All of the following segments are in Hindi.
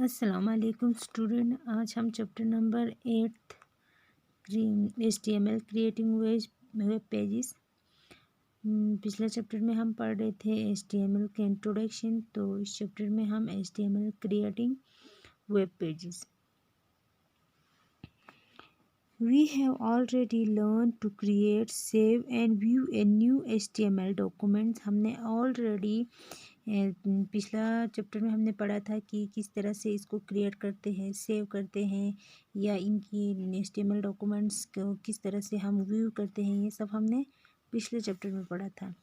अस्सलाम वालेकुम स्टूडेंट। आज हम chapter number 8 HTML creating web pages. पिछले चैप्टर में हम पढ़ रहे थे HTML के इंट्रोडक्शन, तो इस चैप्टर में हम HTML creating web pages. We have already learned to create, save and view a new HTML documents। हमने ऑलरेडी पिछला चैप्टर में हमने पढ़ा था कि किस तरह से इसको क्रिएट करते हैं, सेव करते हैं, या इनकी HTML डॉक्यूमेंट्स को किस तरह से हम व्यू करते हैं। ये सब हमने पिछले चैप्टर में पढ़ा था।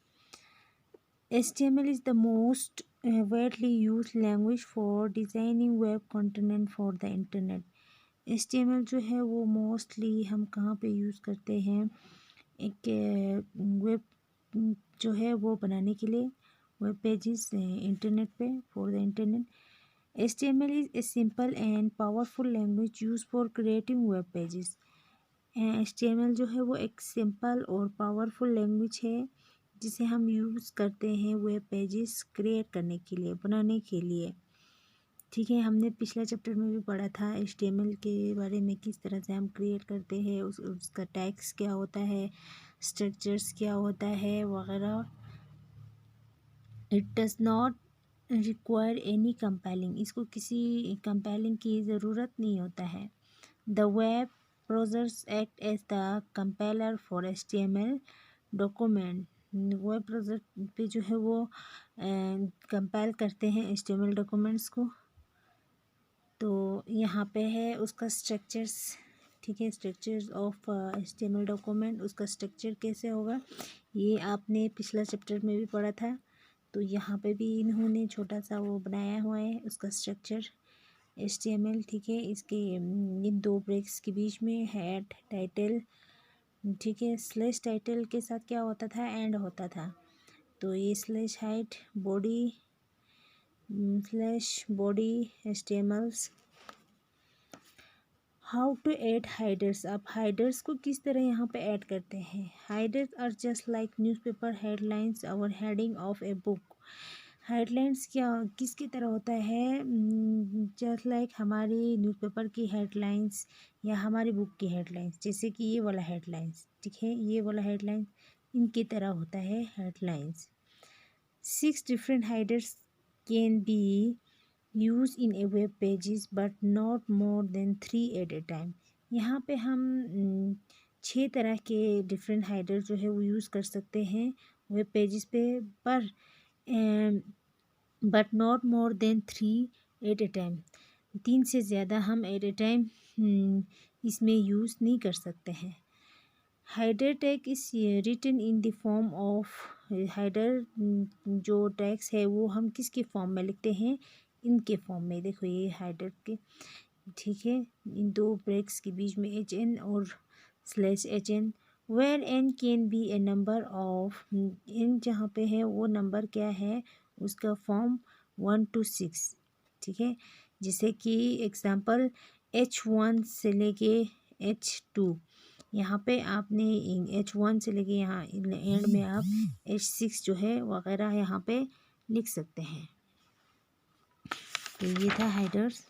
HTML is the most widely used language for designing web content for the internet। HTML जो है वो मोस्टली हम कहाँ पे यूज़ करते हैं, एक वेब जो है वो बनाने के लिए, वेब पेजेस इंटरनेट पे, for the internet. HTML is a simple and powerful language use for creating web pages. HTML जो है वो एक सिंपल और पावरफुल लैंग्वेज है जिसे हम यूज़ करते हैं वेब पेजेस क्रिएट करने के लिए, बनाने के लिए। ठीक है, हमने पिछला चैप्टर में भी पढ़ा था HTML के बारे में, किस तरह से हम क्रिएट करते हैं, उसका टैग्स क्या होता है, स्ट्रक्चर्स क्या होता है वगैरह। It does not require any compiling, इसको किसी कंपाइलिंग की ज़रूरत नहीं होता है। The web browsers act as the compiler for HTML document. Web browser पे जो है वो कंपाइल करते हैं HTML डॉक्यूमेंट्स को। तो यहाँ पे है उसका स्ट्रक्चर्स। ठीक है, स्ट्रक्चर्स ऑफ HTML डॉक्यूमेंट, उसका स्ट्रक्चर कैसे होगा ये आपने पिछला चैप्टर में भी पढ़ा था। तो यहाँ पे भी इन्होंने छोटा सा वो बनाया हुआ है उसका स्ट्रक्चर HTML। ठीक है, इसके इन दो ब्रेक्स के बीच में हेड, टाइटल, ठीक है, स्लैश टाइटल के साथ क्या होता था, एंड होता था। तो ये slash head, body, slash body HTMLs। How to add headers. आप हाइडर्स को किस तरह यहाँ पे ऐड करते हैं। Headers are just like newspaper headlines और heading of a book. Headlines क्या किसकी तरह होता है, जस्ट लाइक हमारी न्यूज़पेपर की हेडलाइंस या हमारी बुक की हेडलाइंस, जैसे कि ये वाला हेडलाइंस, ठीक है, ये वाला हेडलाइंस इनकी तरह होता है headlines. 6 different headers can be use in a web pages but not more than 3 at a time. यहाँ पे हम 6 तरह के डिफरेंट हाइडर जो है वो यूज़ कर सकते हैं वेब पेजेस पे, पर but not more than 3 at a time. 3 से ज़्यादा हम एट ए टाइम इसमें यूज़ नहीं कर सकते हैं। Header tag is written in the form of, header जो टैग्स है वो हम किसके फॉर्म में लिखते हैं, इनके फॉर्म में। देखो ये हाइडर के, ठीक है, इन दो ब्रेक्स के बीच में HN और slash HN। Where N can be a number of, N जहाँ पे है वो नंबर क्या है, उसका फॉर्म 1 to 6। ठीक है, जैसे कि एग्जांपल H1 से लेके H2, यहाँ पे आपने H1 से लेके यहाँ एंड में आप H6 जो है वगैरह यहाँ पे लिख सकते हैं। तो ये था हाइडर्स।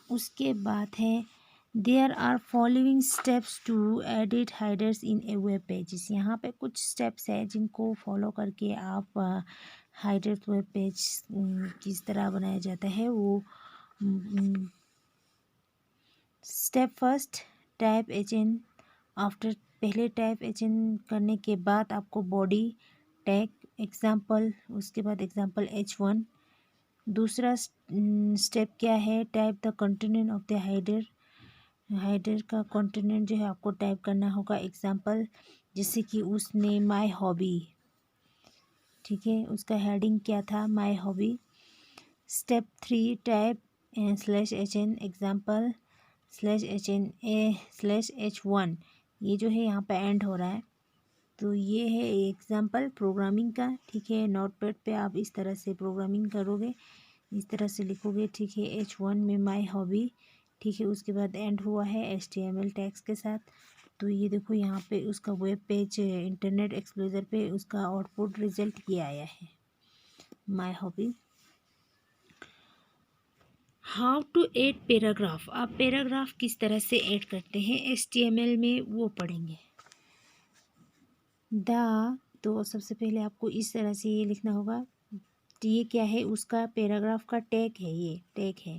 उसके बाद है there are following steps to edit headers in a web pages. यहाँ पे कुछ स्टेप्स है जिनको फॉलो करके आप हाइडर्स वेब पेज किस तरह बनाया जाता है वो। Step first, type HN। After, पहले टाइप HN करने के बाद आपको बॉडी टैग एग्जाम्पल, उसके बाद एग्जाम्पल H1। दूसरा स्टेप क्या है, type the content of the header. Header का कंटेंट जो है आपको टाइप करना होगा एग्जाम्पल, जैसे कि उसने माय हॉबी, ठीक है, उसका हेडिंग क्या था, my hobby. Step 3, type slash HN example slash HN slash H1। ये जो है यहाँ पे एंड हो रहा है, तो ये है एग्जाम्पल प्रोग्रामिंग का। ठीक है, नोटपैड पे आप इस तरह से प्रोग्रामिंग करोगे, इस तरह से लिखोगे। ठीक है, H1 में माय हॉबी, ठीक है, उसके बाद एंड हुआ है HTML टैग्स के साथ। तो ये देखो यहाँ पे उसका वेब पेज इंटरनेट एक्सप्लोरर पे उसका आउटपुट रिजल्ट ये आया है, my hobby. How to add paragraph. आप पैराग्राफ किस तरह से ऐड करते हैं HTML में वो पढ़ेंगे। तो सबसे पहले आपको इस तरह से ये लिखना होगा। ये क्या है, उसका पैराग्राफ का टैग है, ये टैग है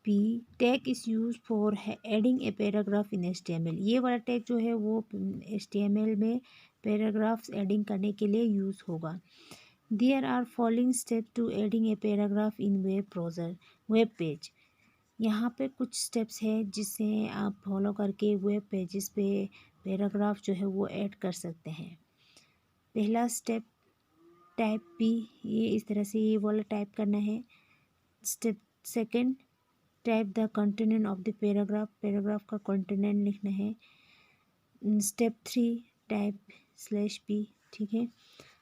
P. Tag is use for adding a paragraph in HTML। ये वाला टैग जो है वो HTML में पैराग्राफ्स एडिंग करने के लिए यूज़ होगा। There are following step to adding a paragraph in web browser, web page. यहाँ पे कुछ स्टेप्स है जिसे आप फॉलो करके वेब पेजेस पे पैराग्राफ जो है वो ऐड कर सकते हैं। पहला स्टेप टाइप पी, ये इस तरह से ये वाला टाइप करना है। Step second, type the content of the paragraph, paragraph का कंटेंट लिखना है। Step 3, type /p। ठीक है।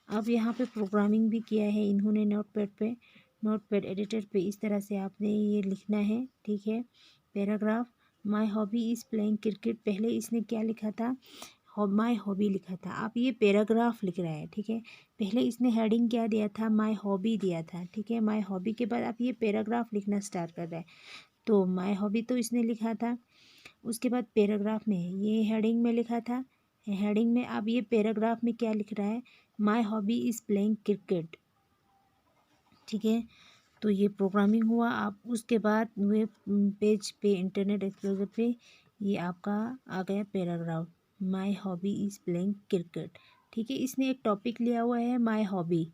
अब यहाँ पे प्रोग्रामिंग भी किया है इन्होंने नोटपैड एडिटर पे। इस तरह से आपने ये लिखना है। ठीक है। Paragraph, my hobby is playing cricket. पहले इसने क्या लिखा था, माई हॉबी लिखा था। आप ये पैराग्राफ लिख रहा है। ठीक है। पहले इसने हेडिंग क्या दिया था, माई हॉबी दिया था। ठीक है। माई हॉबी के बाद आप ये पैराग्राफ लिखना स्टार्ट कर रहा है। तो माई हॉबी तो इसने लिखा था, उसके बाद पैराग्राफ में ये हेडिंग में लिखा था। हेडिंग में अब ये पैराग्राफ में क्या लिख रहा है, my hobby is playing cricket. ठीक है। तो ये प्रोग्रामिंग हुआ। आप उसके बाद वेब पेज पे, इंटरनेट एक्सप्लोरर पे ये आपका आ गया paragraph, my hobby is playing cricket. ठीक है। इसने एक टॉपिक लिया हुआ है माई हॉबी,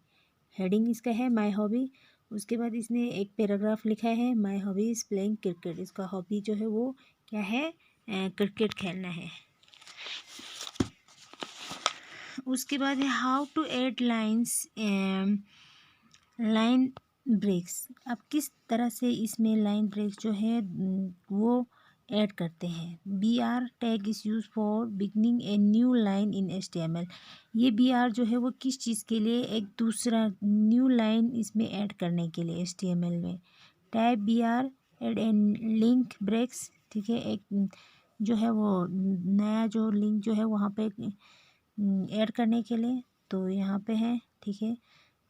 हेडिंग इसका है माई हॉबी। उसके बाद इसने एक पैराग्राफ लिखा है, my hobby is playing cricket. इसका हॉबी जो है वो क्या है, क्रिकेट खेलना है। उसके बाद है how to add lines, line breaks. अब किस तरह से इसमें लाइन ब्रेक्स जो है वो ऐड करते हैं। BR tag is use for beginning a new line in HTML। ये BR जो है वो किस चीज़ के लिए, एक दूसरा न्यू लाइन इसमें ऐड करने के लिए HTML में। Type BR add an link breaks. ठीक है। एक जो है वो नया जो लिंक जो है वहाँ पे ऐड करने के लिए, तो यहाँ पे है। ठीक है।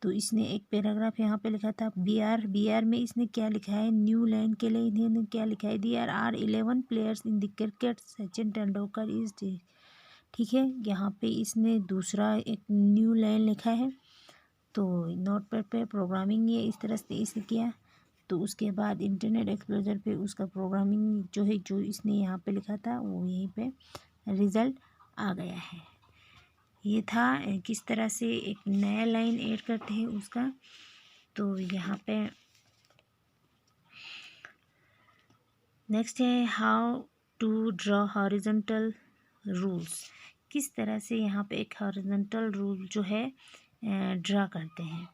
तो इसने एक पैराग्राफ यहाँ पे लिखा था BR में इसने क्या लिखा है, न्यू लाइन के लिए इन्होंने क्या लिखा है, there are 11 players in the cricket, Sachin Tendulkar is. ठीक है। यहाँ पे इसने दूसरा एक न्यू लाइन लिखा है। तो नोटपैड पे प्रोग्रामिंग ये इस तरह से इसे किया। तो उसके बाद इंटरनेट एक्सप्लोरर पे उसका प्रोग्रामिंग जो है, जो इसने यहाँ पे लिखा था वो यहीं पे रिज़ल्ट आ गया है। ये था किस तरह से एक नया लाइन ऐड करते हैं उसका। तो यहाँ पे नेक्स्ट है how to draw horizontal rules. किस तरह से यहाँ पे एक हॉरिजॉन्टल रूल जो है ड्रा करते हैं।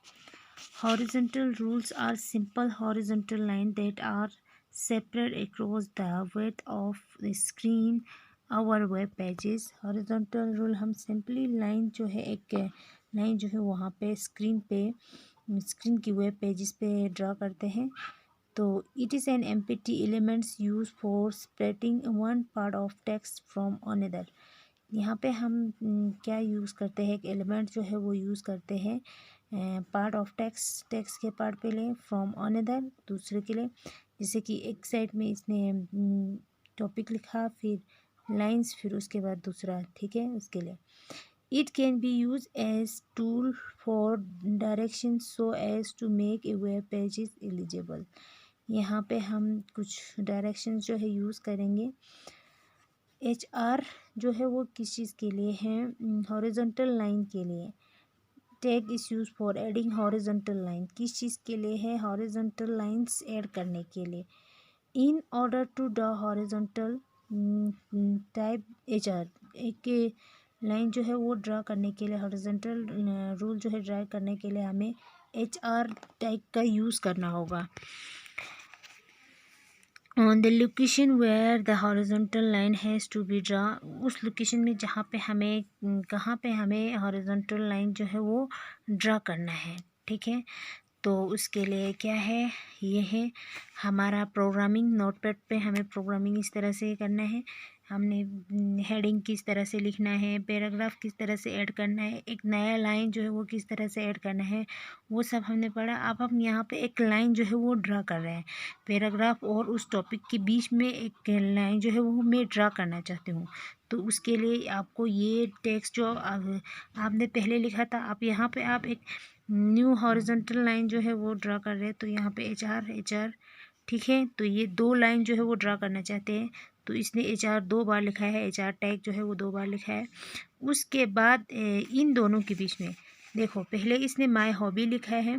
Horizontal rules are simple horizontal line that are separate across the width of the screen our web pages. Horizontal rule हम सिंपली लाइन जो है, एक लाइन जो है वहाँ पे स्क्रीन की वेब पेजेस पे ड्रा करते हैं। तो it is an empty elements use for separating one part of text from another. यहाँ पे हम क्या यूज़ करते हैं, एक एलिमेंट जो है वो यूज़ करते हैं पार्ट ऑफ टेक्स्ट के पार्ट पे ले, फ्रॉम अनदर दूसरे के लिए। जैसे कि एक साइड में इसने टॉपिक लिखा, फिर लाइंस, फिर उसके बाद दूसरा। ठीक है। उसके लिए it can be use as tool for direction so as to make a web pages eligible. यहाँ पे हम कुछ डायरेक्शन जो है यूज़ करेंगे। HR जो है वो किस चीज़ के लिए है, हॉरिजॉन्टल लाइन के लिए। Tag is use for adding horizontal line, किस चीज़ के लिए है, हॉरिजॉन्टल लाइंस ऐड करने के लिए। In order to draw horizontal type HR, एक लाइन जो है वो ड्रा करने के लिए, हॉरिजॉन्टल रूल जो है ड्रा करने के लिए हमें HR टैग का यूज़ करना होगा। On the location where the horizontal line has to be draw, उस लोकेशन में जहाँ पे हमें, कहाँ पे हमें हॉरिजॉन्टल लाइन जो है वो ड्रा करना है। ठीक है। तो उसके लिए क्या है, ये है हमारा प्रोग्रामिंग। नोटपैड पे हमें प्रोग्रामिंग इस तरह से करना है। हमने हेडिंग किस तरह से लिखना है, पैराग्राफ किस तरह से ऐड करना है, एक नया लाइन जो है वो किस तरह से ऐड करना है, वो सब हमने पढ़ा। अब हम यहाँ पे एक लाइन जो है वो ड्रा कर रहे हैं, पैराग्राफ और उस टॉपिक के बीच में एक लाइन जो है वो मैं ड्रा करना चाहती हूँ। तो उसके लिए आपको ये टेक्स्ट जो आपने पहले लिखा था, आप यहाँ पे आप एक न्यू हॉरिजॉन्टल लाइन जो है वो ड्रा कर रहे हैं। तो यहाँ पे HR ठीक है। तो ये 2 लाइन जो है वो ड्रा करना चाहते हैं, तो इसने HR 2 बार लिखा है, HR टैग जो है वो 2 बार लिखा है। उसके बाद इन दोनों के बीच में देखो, पहले इसने माय हॉबी लिखा है,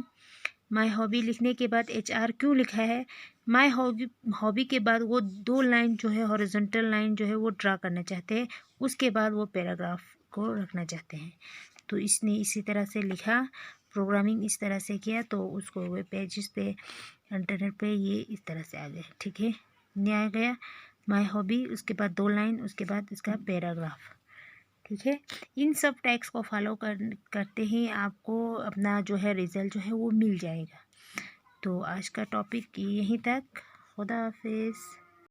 माय हॉबी लिखने के बाद HR क्यों लिखा है, माय हॉबी के बाद वो 2 लाइन जो है हॉरिजॉन्टल लाइन जो है वो ड्रा करना चाहते हैं, उसके बाद वो पैराग्राफ को रखना चाहते हैं। तो इसने इसी तरह से लिखा, प्रोग्रामिंग इस तरह से किया, तो उसको वेब पेजेस पे इंटरनेट पे ये इस तरह से आ गए। ठीक है, ये आ गया माय हॉबी, उसके बाद 2 लाइन, उसके बाद इसका पैराग्राफ। ठीक है, इन सब टैग्स को फॉलो करते ही आपको अपना जो है रिज़ल्ट जो है वो मिल जाएगा। तो आज का टॉपिक यहीं तक। खुदा हाफिज़।